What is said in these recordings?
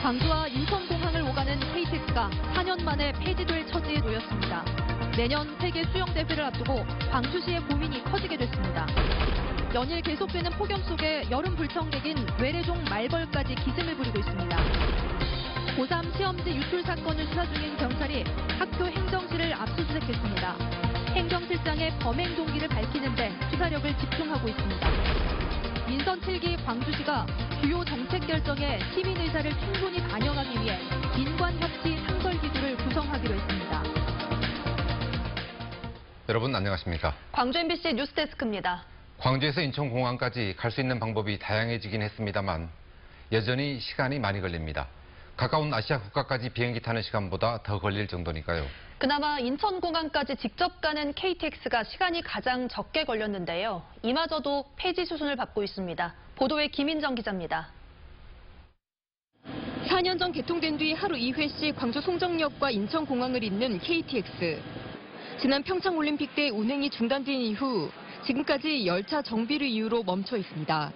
광주와 인천공항을 오가는 KTX가 4년 만에 폐지될 처지에 놓였습니다. 내년 세계 수영대회를 앞두고 광주시의 고민이 커지게 됐습니다. 연일 계속되는 폭염 속에 여름 불청객인 외래종 말벌까지 기승을 부리고 있습니다. 고3 시험지 유출 사건을 수사 중인 경찰이 학교 행정실을 압수수색했습니다. 행정실장의 범행 동기를 밝히는데 수사력을 집중하고 있습니다. 민선 7기 광주시가 주요 정책 결정에 시민 의사를 충분히 반영하기 위해 민관협치 상설기구를 구성하기로 했습니다. 여러분 안녕하십니까? 광주 MBC 뉴스데스크입니다. 광주에서 인천공항까지 갈 수 있는 방법이 다양해지긴 했습니다만 여전히 시간이 많이 걸립니다. 가까운 아시아 국가까지 비행기 타는 시간보다 더 걸릴 정도니까요. 그나마 인천공항까지 직접 가는 KTX가 시간이 가장 적게 걸렸는데요. 이마저도 폐지 수순을 밟고 있습니다. 보도에 김인정 기자입니다. 4년 전 개통된 뒤 하루 2회씩 광주 송정역과 인천공항을 잇는 KTX. 지난 평창올림픽 때 운행이 중단된 이후 지금까지 열차 정비를 이유로 멈춰 있습니다.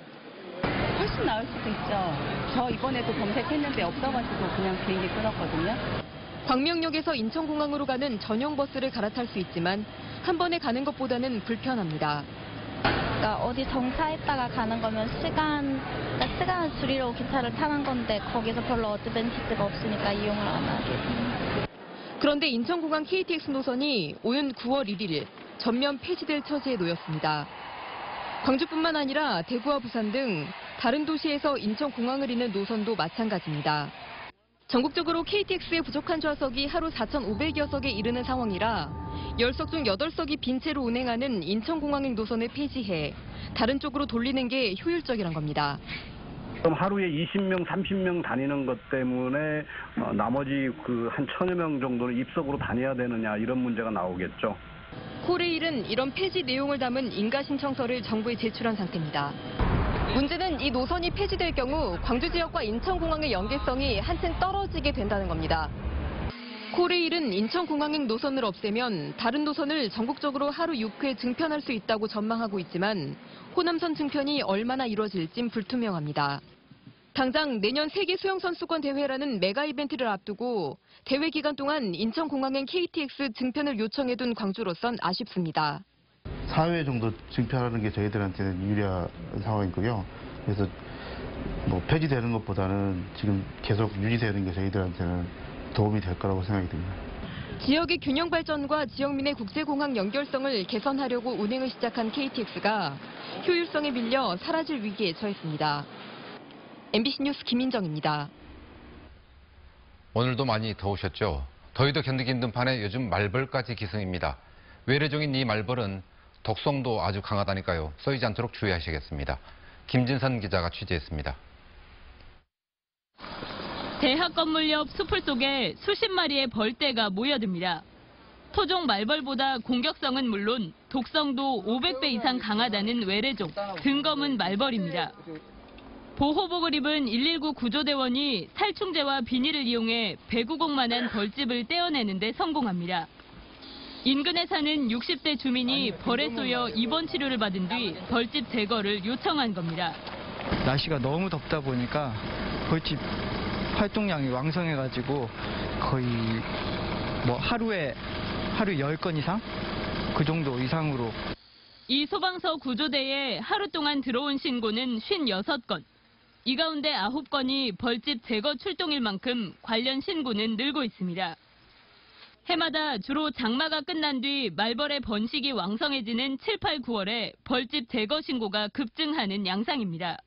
훨씬 나을 수도 있죠. 저 이번에도 검색했는데 없어가지고 그냥 비행기 끊었거든요. 광명역에서 인천공항으로 가는 전용 버스를 갈아탈 수 있지만 한 번에 가는 것보다는 불편합니다. 그러니까 어디 정차했다가 가는 거면 시간을 줄이려고 기차를 타는 건데 거기서 별로 어드밴티지가 없으니까 이용을 안 하게 됩니다. 그런데 인천공항 KTX 노선이 오는 9월 1일 전면 폐지될 처지에 놓였습니다. 광주뿐만 아니라 대구와 부산 등 다른 도시에서 인천공항을 잇는 노선도 마찬가지입니다. 전국적으로 KTX의 부족한 좌석이 하루 4,500여 석에 이르는 상황이라 10석 중 8석이 빈 채로 운행하는 인천공항행 노선을 폐지해 다른 쪽으로 돌리는 게 효율적이란 겁니다. 그럼 하루에 20명, 30명 다니는 것 때문에 나머지 한 1,000여 명 정도는 입석으로 다녀야 되느냐 이런 문제가 나오겠죠. 코레일은 이런 폐지 내용을 담은 인가 신청서를 정부에 제출한 상태입니다. 문제는 이 노선이 폐지될 경우 광주 지역과 인천공항의 연계성이 한층 떨어지게 된다는 겁니다. 코레일은 인천공항행 노선을 없애면 다른 노선을 전국적으로 하루 6회 증편할 수 있다고 전망하고 있지만 호남선 증편이 얼마나 이루어질진 불투명합니다. 당장 내년 세계 수영선수권 대회라는 메가 이벤트를 앞두고 대회 기간 동안 인천공항행 KTX 증편을 요청해둔 광주로선 아쉽습니다. 4회 정도 증편하는 게 저희들한테는 유리한 상황이고요. 그래서 폐지되는 것보다는 지금 계속 유지되는 게 저희들한테는 도움이 될 거라고 생각이 듭니다. 지역의 균형 발전과 지역민의 국제공항 연결성을 개선하려고 운행을 시작한 KTX가 효율성에 밀려 사라질 위기에 처했습니다. MBC 뉴스 김인정입니다. 오늘도 많이 더우셨죠? 더위도 견디기 힘든 판에 요즘 말벌까지 기승입니다. 외래종인 이 말벌은 독성도 아주 강하다니까요. 쏘이지 않도록 주의하시겠습니다. 김진선 기자가 취재했습니다. 대학 건물 옆 수풀 속에 수십 마리의 벌떼가 모여듭니다. 토종 말벌보다 공격성은 물론 독성도 500배 이상 강하다는 외래종, 등검은 말벌입니다. 보호복을 입은 119 구조대원이 살충제와 비닐을 이용해 배구공만한 벌집을 떼어내는 데 성공합니다. 인근에 사는 60대 주민이 벌에 쏘여 입원 치료를 받은 뒤 벌집 제거를 요청한 겁니다. 날씨가 너무 덥다 보니까 벌집 활동량이 왕성해가지고 거의 하루에 10건 이상? 그 정도 이상으로. 이 소방서 구조대에 하루 동안 들어온 신고는 56건. 이 가운데 9건이 벌집 제거 출동일 만큼 관련 신고는 늘고 있습니다. 해마다 주로 장마가 끝난 뒤 말벌의 번식이 왕성해지는 7, 8, 9월에 벌집 제거 신고가 급증하는 양상입니다.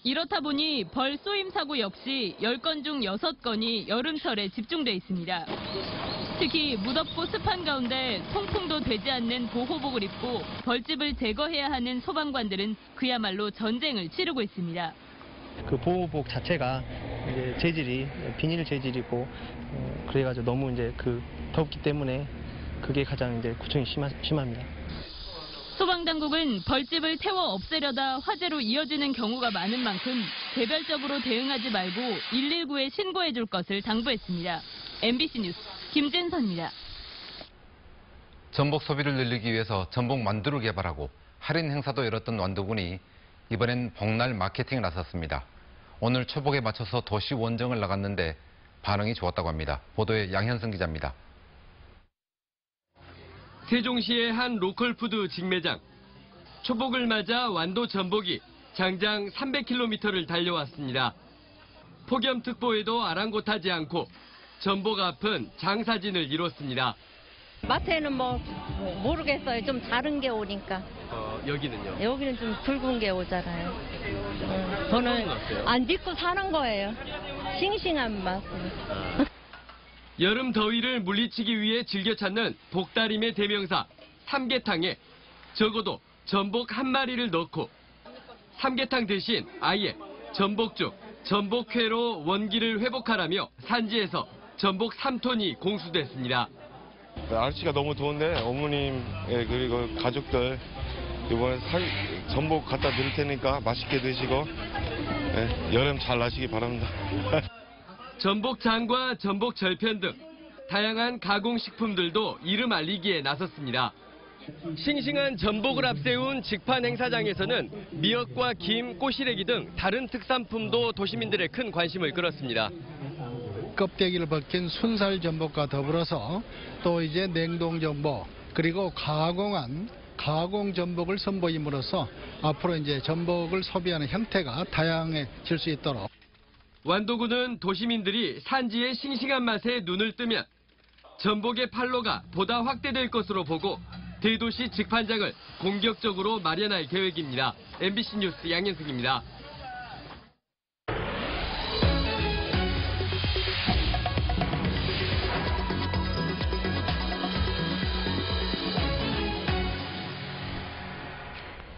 이렇다 보니 벌 쏘임 사고 역시 10건 중 6건이 여름철에 집중돼 있습니다. 특히 무덥고 습한 가운데 통풍도 되지 않는 보호복을 입고 벌집을 제거해야 하는 소방관들은 그야말로 전쟁을 치르고 있습니다. 그 보호복 자체가 이제 재질이 비닐 재질이고 그래가지고 너무 이제 덥기 때문에 그게 가장 이제 고충이 심합니다. 소방당국은 벌집을 태워 없애려다 화재로 이어지는 경우가 많은 만큼 개별적으로 대응하지 말고 119에 신고해 줄 것을 당부했습니다. MBC 뉴스 김진선입니다. 전복 소비를 늘리기 위해서 전복 만두를 개발하고 할인 행사도 열었던 완도군이 이번엔 복날 마케팅에 나섰습니다. 오늘 초복에 맞춰서 도시 원정을 나갔는데 반응이 좋았다고 합니다. 보도에 양현승 기자입니다. 세종시의 한 로컬푸드 직매장. 초복을 맞아 완도 전복이 장장 300km를 달려왔습니다. 폭염특보에도 아랑곳하지 않고 전복 앞은 장사진을 이뤘습니다. 마트에는 뭐 모르겠어요. 좀 다른 게 오니까. 여기는요? 여기는 좀 굵은 게 오잖아요. 저는 안 믿고 사는 거예요. 싱싱한 맛으로. 여름 더위를 물리치기 위해 즐겨 찾는 복다림의 대명사 삼계탕에 적어도 전복 한 마리를 넣고 삼계탕 대신 아예 전복죽, 전복회로 원기를 회복하라며 산지에서 전복 3톤이 공수됐습니다. 날씨가 너무 더운데 어머님 그리고 가족들 이번에 전복 갖다 드릴 테니까 맛있게 드시고 여름 잘 나시기 바랍니다. 전복장과 전복 절편 등 다양한 가공식품들도 이름 알리기에 나섰습니다. 싱싱한 전복을 앞세운 직판 행사장에서는 미역과 김, 꼬시래기 등 다른 특산품도 도시민들의 큰 관심을 끌었습니다. 껍데기를 벗긴 순살 전복과 더불어서 또 이제 냉동 전복 그리고 가공 전복을 선보임으로써 앞으로 이제 전복을 소비하는 형태가 다양해질 수 있도록. 완도군은 도시민들이 산지의 싱싱한 맛에 눈을 뜨면 전복의 판로가 보다 확대될 것으로 보고 대도시 직판장을 공격적으로 마련할 계획입니다. MBC 뉴스 양현승입니다.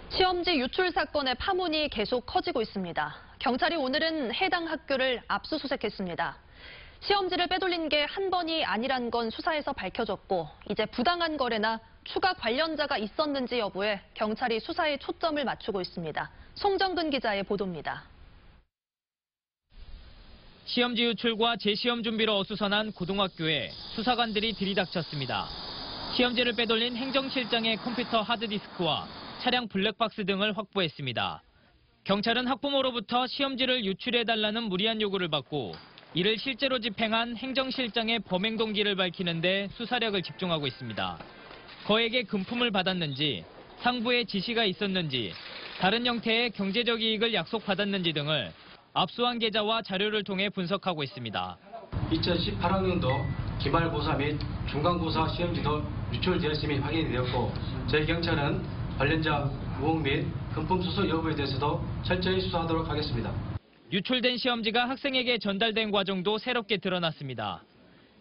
시험지 유출 사건의 파문이 계속 커지고 있습니다. 경찰이 오늘은 해당 학교를 압수수색했습니다. 시험지를 빼돌린 게 한 번이 아니란 건 수사에서 밝혀졌고 이제 부당한 거래나 추가 관련자가 있었는지 여부에 경찰이 수사에 초점을 맞추고 있습니다. 송정근 기자의 보도입니다. 시험지 유출과 재시험 준비로 어수선한 고등학교에 수사관들이 들이닥쳤습니다. 시험지를 빼돌린 행정실장의 컴퓨터 하드디스크와 차량 블랙박스 등을 확보했습니다. 경찰은 학부모로부터 시험지를 유출해달라는 무리한 요구를 받고 이를 실제로 집행한 행정실장의 범행 동기를 밝히는 데 수사력을 집중하고 있습니다. 거액의 금품을 받았는지, 상부의 지시가 있었는지, 다른 형태의 경제적 이익을 약속받았는지 등을 압수한 계좌와 자료를 통해 분석하고 있습니다. 2018학년도 기말고사 및 중간고사 시험지도 유출되었음이 확인이 되었고 저희 경찰은 관련자 무혹 및 금품 수수 여부에 대해서도 철저히 수사하도록 하겠습니다. 유출된 시험지가 학생에게 전달된 과정도 새롭게 드러났습니다.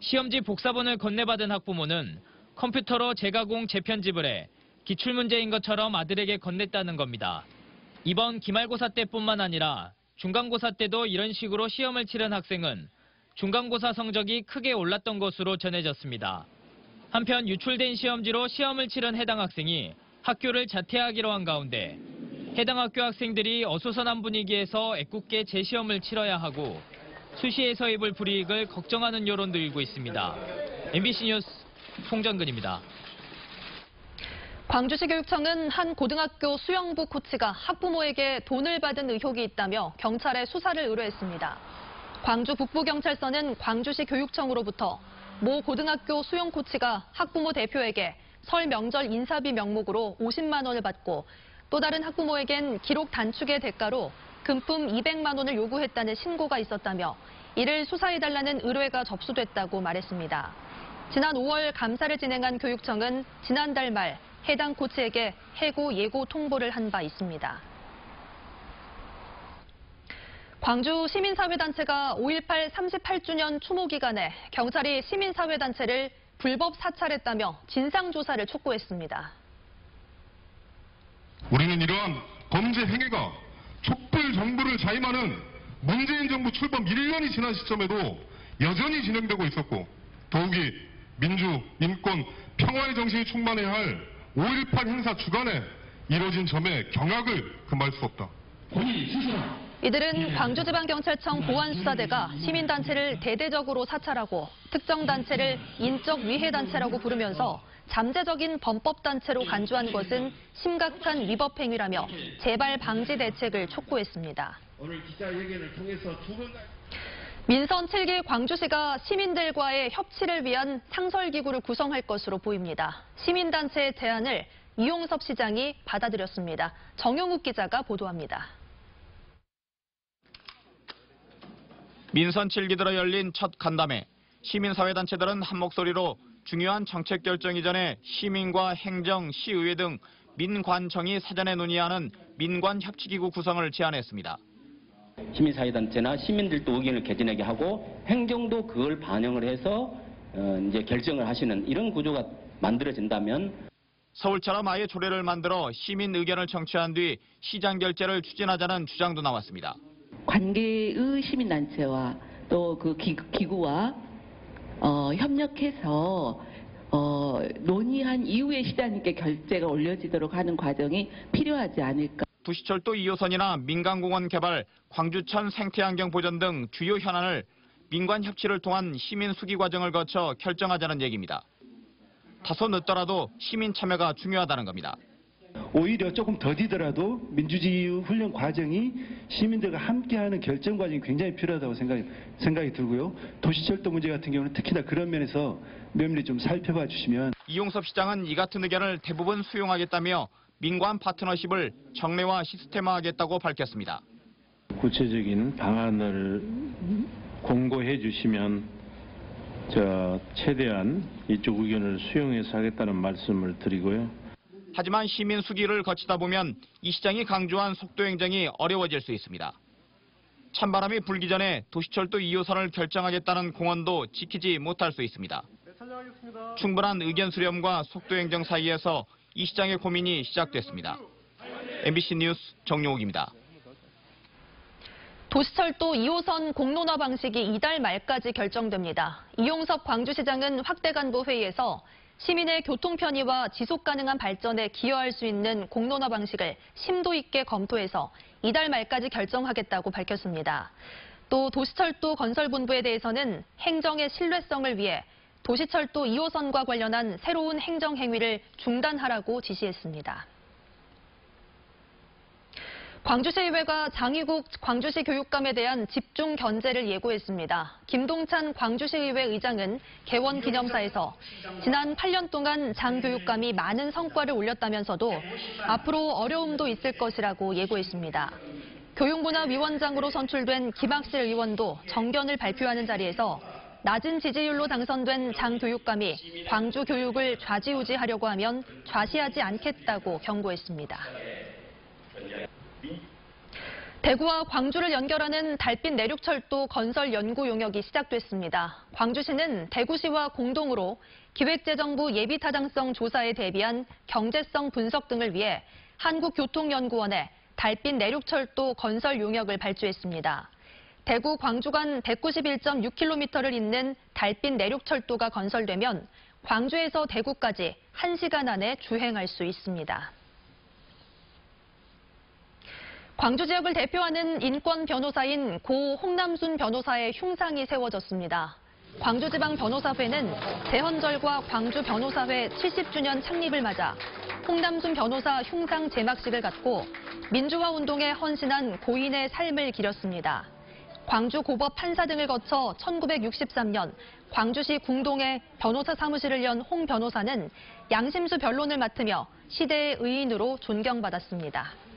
시험지 복사본을 건네받은 학부모는 컴퓨터로 재가공, 재편집을 해 기출문제인 것처럼 아들에게 건넸다는 겁니다. 이번 기말고사 때뿐만 아니라 중간고사 때도 이런 식으로 시험을 치른 학생은 중간고사 성적이 크게 올랐던 것으로 전해졌습니다. 한편 유출된 시험지로 시험을 치른 해당 학생이 학교를 자퇴하기로 한 가운데 해당 학교 학생들이 어수선한 분위기에서 애꿎게 재시험을 치러야 하고 수시에서 입을 불이익을 걱정하는 여론도 일고 있습니다. MBC 뉴스 송정근입니다. 광주시 교육청은 한 고등학교 수영부 코치가 학부모에게 돈을 받은 의혹이 있다며 경찰에 수사를 의뢰했습니다. 광주 북부경찰서는 광주시 교육청으로부터 모 고등학교 수영 코치가 학부모 대표에게 설 명절 인사비 명목으로 50만 원을 받고 또 다른 학부모에겐 기록 단축의 대가로 금품 200만 원을 요구했다는 신고가 있었다며 이를 수사해달라는 의뢰가 접수됐다고 말했습니다. 지난 5월 감사를 진행한 교육청은 지난달 말 해당 코치에게 해고 예고 통보를 한 바 있습니다. 광주 시민사회단체가 5.18 38주년 추모 기간에 경찰이 시민사회단체를 불법 사찰했다며 진상조사를 촉구했습니다. 우리는 이러한 범죄 행위가 촛불 정부를 자임하는 문재인 정부 출범 1년이 지난 시점에도 여전히 진행되고 있었고 더욱이 민주, 인권, 평화의 정신이 충만해야 할 5.18 행사 주간에 이뤄진 점에 경악을 금할 수 없다. 이들은 광주지방경찰청 보안수사대가 시민단체를 대대적으로 사찰하고 특정 단체를 인적 위해단체라고 부르면서 잠재적인 범법단체로 간주한 것은 심각한 위법 행위라며 재발 방지 대책을 촉구했습니다. 오늘 기자회견을 통해서 민선 7기 광주시가 시민들과의 협치를 위한 상설기구를 구성할 것으로 보입니다. 시민단체의 제안을 이용섭 시장이 받아들였습니다. 정영욱 기자가 보도합니다. 민선 7기 들어 열린 첫 간담회. 시민사회단체들은 한 목소리로 중요한 정책 결정 이전에 시민과 행정, 시의회 등 민관청이 사전에 논의하는 민관협치기구 구성을 제안했습니다. 시민사회단체나 시민들도 의견을 개진하게 하고 행정도 그걸 반영을 해서 이제 결정을 하시는 이런 구조가 만들어진다면 서울처럼 아예 조례를 만들어 시민 의견을 청취한 뒤 시장 결재를 추진하자는 주장도 나왔습니다. 관계의 시민단체와 또 그 기구와 협력해서 논의한 이후에 시장님께 결재가 올려지도록 하는 과정이 필요하지 않을까. 도시철도 2호선이나 민간공원 개발, 광주천 생태환경 보전 등 주요 현안을 민관 협치를 통한 시민 수기 과정을 거쳐 결정하자는 얘기입니다. 다소 늦더라도 시민 참여가 중요하다는 겁니다. 오히려 조금 더디더라도 민주주의 훈련 과정이 시민들과 함께하는 결정 과정이 굉장히 필요하다고 생각이 들고요. 도시철도 문제 같은 경우는 특히나 그런 면에서 면밀히 좀 살펴봐 주시면. 이용섭 시장은 이 같은 의견을 대부분 수용하겠다며 민관 파트너십을 정례화 시스템화하겠다고 밝혔습니다. 구체적인 방안을 공고해 주시면 최대한 이쪽 의견을 수용해서 하겠다는 말씀을 드리고요. 하지만 시민 수기를 거치다 보면 이 시장이 강조한 속도 행정이 어려워질 수 있습니다. 찬바람이 불기 전에 도시철도 2호선을 결정하겠다는 공언도 지키지 못할 수 있습니다. 충분한 의견 수렴과 속도 행정 사이에서 이 시장의 고민이 시작됐습니다. MBC 뉴스 정용욱입니다. 도시철도 2호선 공론화 방식이 이달 말까지 결정됩니다. 이용섭 광주시장은 확대간부 회의에서 시민의 교통 편의와 지속 가능한 발전에 기여할 수 있는 공론화 방식을 심도 있게 검토해서 이달 말까지 결정하겠다고 밝혔습니다. 또 도시철도 건설본부에 대해서는 행정의 신뢰성을 위해 도시철도 2호선과 관련한 새로운 행정 행위를 중단하라고 지시했습니다. 광주시의회가 장희국 광주시 교육감에 대한 집중 견제를 예고했습니다. 김동찬 광주시의회 의장은 개원 기념사에서 지난 8년 동안 장 교육감이 많은 성과를 올렸다면서도 앞으로 어려움도 있을 것이라고 예고했습니다. 교육문화위원장으로 선출된 김학실 의원도 정견을 발표하는 자리에서 낮은 지지율로 당선된 장 교육감이 광주 교육을 좌지우지하려고 하면 좌시하지 않겠다고 경고했습니다. 대구와 광주를 연결하는 달빛 내륙철도 건설 연구 용역이 시작됐습니다. 광주시는 대구시와 공동으로 기획재정부 예비타당성 조사에 대비한 경제성 분석 등을 위해 한국교통연구원에 달빛 내륙철도 건설 용역을 발주했습니다. 대구 광주 간 191.6km를 잇는 달빛 내륙철도가 건설되면 광주에서 대구까지 1시간 안에 주행할 수 있습니다. 광주 지역을 대표하는 인권 변호사인 고 홍남순 변호사의 흉상이 세워졌습니다. 광주지방변호사회는 대헌절과 광주 변호사회 70주년 창립을 맞아 홍남순 변호사 흉상 제막식을 갖고 민주화 운동에 헌신한 고인의 삶을 기렸습니다. 광주 고법 판사 등을 거쳐 1963년 광주시 궁동에 변호사 사무실을 연 홍 변호사는 양심수 변론을 맡으며 시대의 의인으로 존경받았습니다.